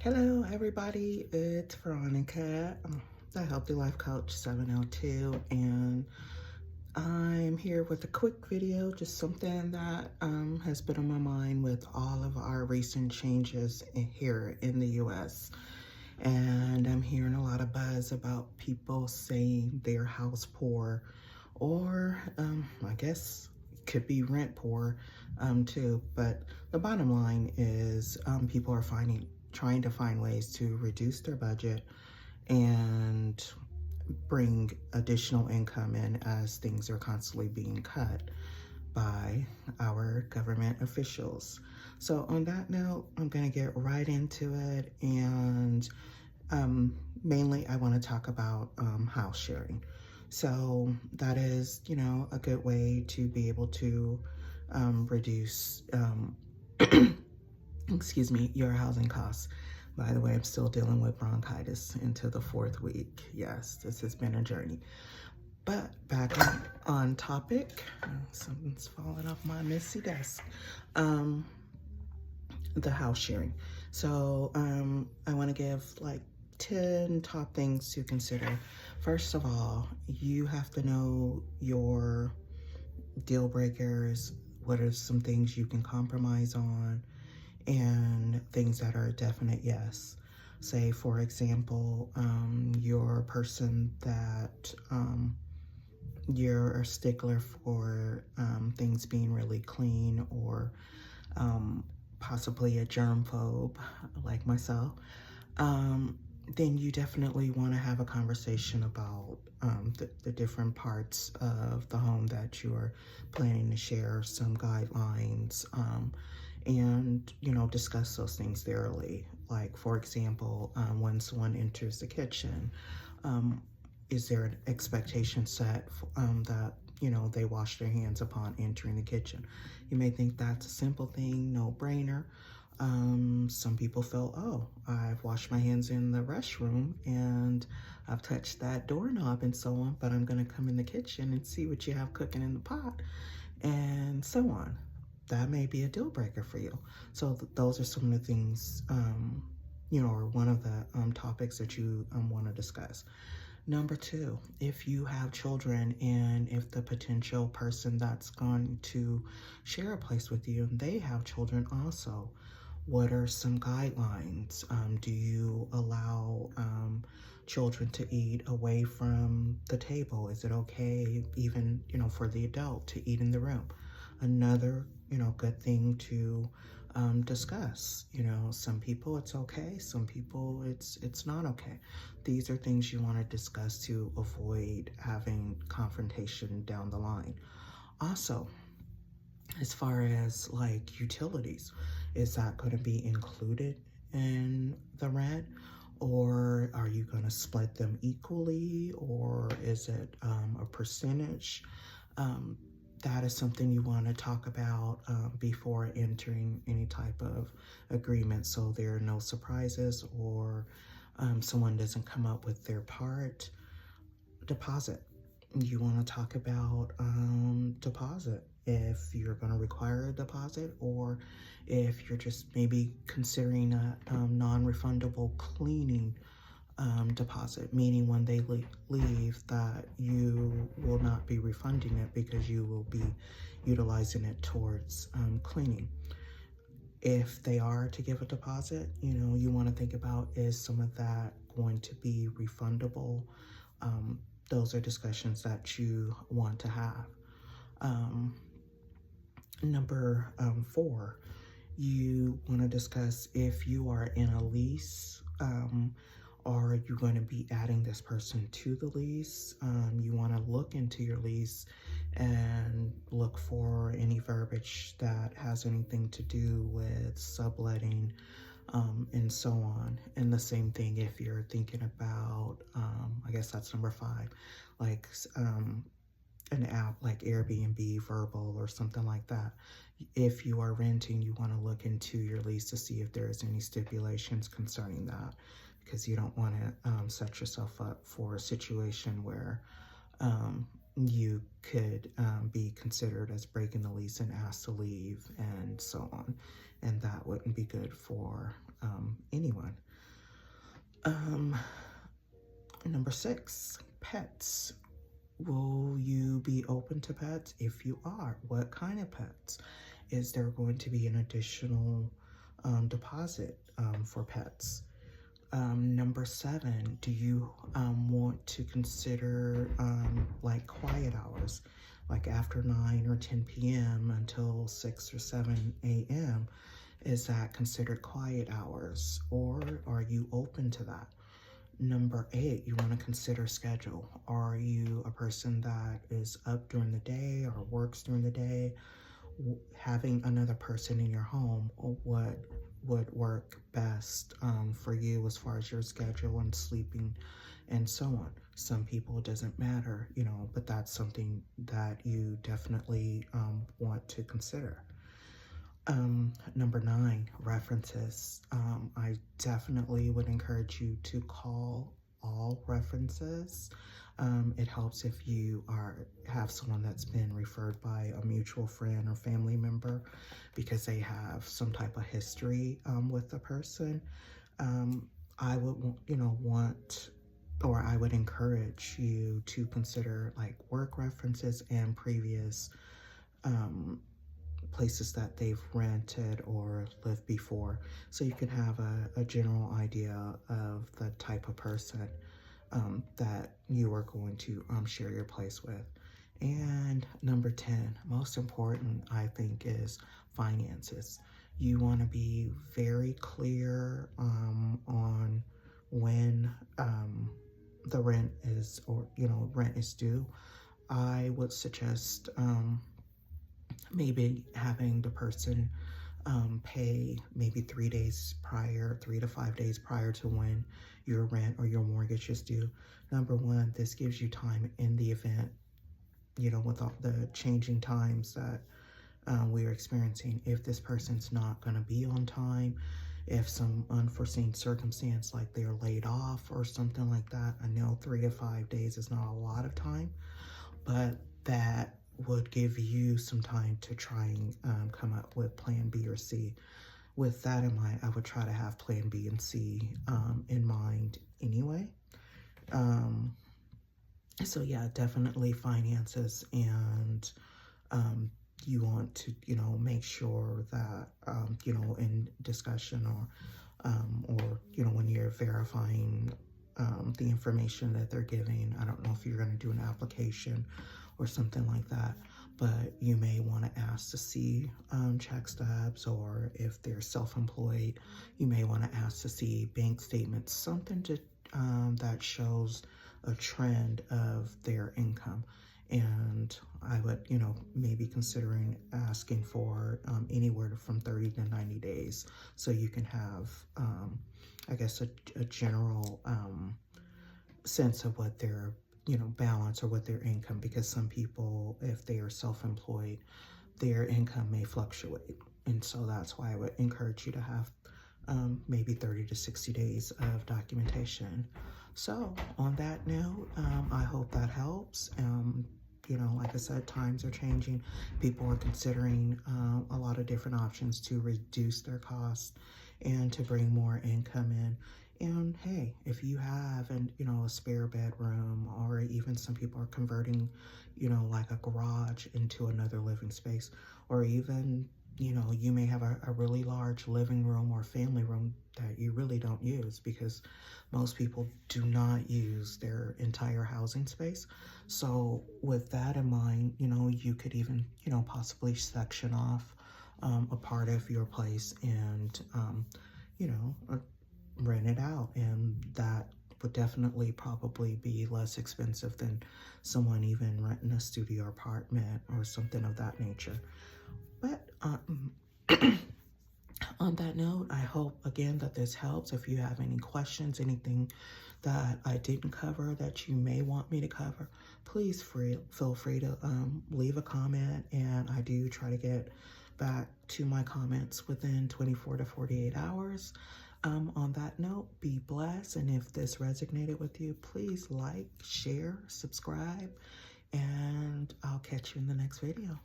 Hello, everybody. It's Veronica, the Healthy Life Coach 702, and I'm here with a quick video, just something that has been on my mind with all of our recent changes here in the U.S. And I'm hearing a lot of buzz about people saying they're house poor, or I guess it could be rent poor too. But the bottom line is people are trying to find ways to reduce their budget and bring additional income in as things are constantly being cut by our government officials. So on that note, I'm going to get right into it, and mainly I want to talk about house sharing. So that is, a good way to be able to reduce, excuse me, your housing costs. By the way, I'm still dealing with bronchitis into the 4th week. Yes, this has been a journey. But back on topic, something's falling off my messy desk. The house sharing. So I want to give like 10 top things to consider. First of all, you have to know your deal breakers. What are some things you can compromise on, and things that are a definite yes. Say, for example, you're a person that you're a stickler for things being really clean, or possibly a germ phobe like myself. Then you definitely want to have a conversation about the different parts of the home that you're planning to share, some guidelines, and discuss those things thoroughly. Like, for example, when someone enters the kitchen, is there an expectation set that they wash their hands upon entering the kitchen? You may think that's a simple thing, no brainer. Some people feel, oh, I've washed my hands in the restroom and I've touched that doorknob and so on, but I'm going to come in the kitchen and see what you have cooking in the pot, and so on. That may be a deal breaker for you. So those are some of the things, or one of the topics that you want to discuss. Number 2, if you have children and if the potential person that's going to share a place with you, they have children also, what are some guidelines? Do you allow children to eat away from the table? Is it okay even, for the adult to eat in the room? Another, good thing to discuss. Some people it's okay, some people it's not okay. These are things you want to discuss to avoid having confrontation down the line. Also, as far as like utilities, is that going to be included in the rent, or are you going to split them equally, or is it a percentage? That is something you want to talk about before entering any type of agreement, so there are no surprises, or someone doesn't come up with their part. Deposit. You want to talk about deposit, if you're going to require a deposit, or if you're just maybe considering a non-refundable cleaning deposit, meaning when they leave that you will not be refunding it because you will be utilizing it towards cleaning. If they are to give a deposit, you want to think about, is some of that going to be refundable? Those are discussions that you want to have. Number 4, you want to discuss if you are in a lease, are you going to be adding this person to the lease? You want to look into your lease and look for any verbiage that has anything to do with subletting, and so on. And the same thing if you're thinking about, I guess that's number 5, like an app like Airbnb, Verbal, or something like that. If you are renting, you want to look into your lease to see if there's any stipulations concerning that, because you don't want to set yourself up for a situation where you could be considered as breaking the lease and asked to leave, and so on. And that wouldn't be good for anyone. Um, Number 6, pets. Will you be open to pets? If you are, what kind of pets? Is there going to be an additional deposit for pets? Number 7, do you want to consider like quiet hours, like after 9 or 10 p.m. until 6 or 7 a.m.? Is that considered quiet hours, or are you open to that? Number 8, you want to consider schedule. Are you a person that is up during the day or works during the day? Having another person in your home, what would work best for you as far as your schedule and sleeping and so on. Some people it doesn't matter, but that's something that you definitely want to consider. Number 9, references. I definitely would encourage you to call all references. It helps if you have someone that's been referred by a mutual friend or family member because they have some type of history with the person. I would, I would encourage you to consider like work references and previous places that they've rented or lived before, so you can have a general idea of the type of person that you are going to share your place with. And number 10, most important, I think, is finances. You want to be very clear on when the rent is, rent is due. I would suggest maybe having the person pay maybe 3 days prior, 3 to 5 days prior to when your rent or your mortgage is due. Number 1, this gives you time in the event, with all the changing times that we are experiencing. If this person's not going to be on time, if some unforeseen circumstance like they're laid off or something like that, I know 3 to 5 days is not a lot of time, but that would give you some time to try and come up with plan B or C. With that in mind, I would try to have plan B and C in mind anyway. So yeah, definitely finances, and you want to, make sure that, in discussion or when you're verifying the information that they're giving. I don't know if you're going to do an application or something like that, but you may want to ask to see check stubs, or if they're self-employed, you may want to ask to see bank statements, something to that shows a trend of their income. And I would, maybe considering asking for anywhere from 30 to 90 days, so you can have, I guess, a general sense of what their, balance or what their income, because some people, if they are self-employed, their income may fluctuate. And so that's why I would encourage you to have maybe 30 to 60 days of documentation. So on that note, I hope that helps. Like I said, times are changing. People are considering a lot of different options to reduce their costs and to bring more income in. And hey, if you have a spare bedroom, or even some people are converting, like a garage into another living space, or even, you may have a really large living room or family room that you really don't use, because most people do not use their entire housing space. So with that in mind, you could even, possibly section off a part of your place and, rent it out, and that would definitely probably be less expensive than someone even renting a studio apartment or something of that nature. But on that note, I hope again that this helps. If you have any questions, anything that I didn't cover that you may want me to cover, please feel free to leave a comment, and I do try to get back to my comments within 24 to 48 hours. On that note, be blessed, and if this resonated with you, please like, share, subscribe, and I'll catch you in the next video.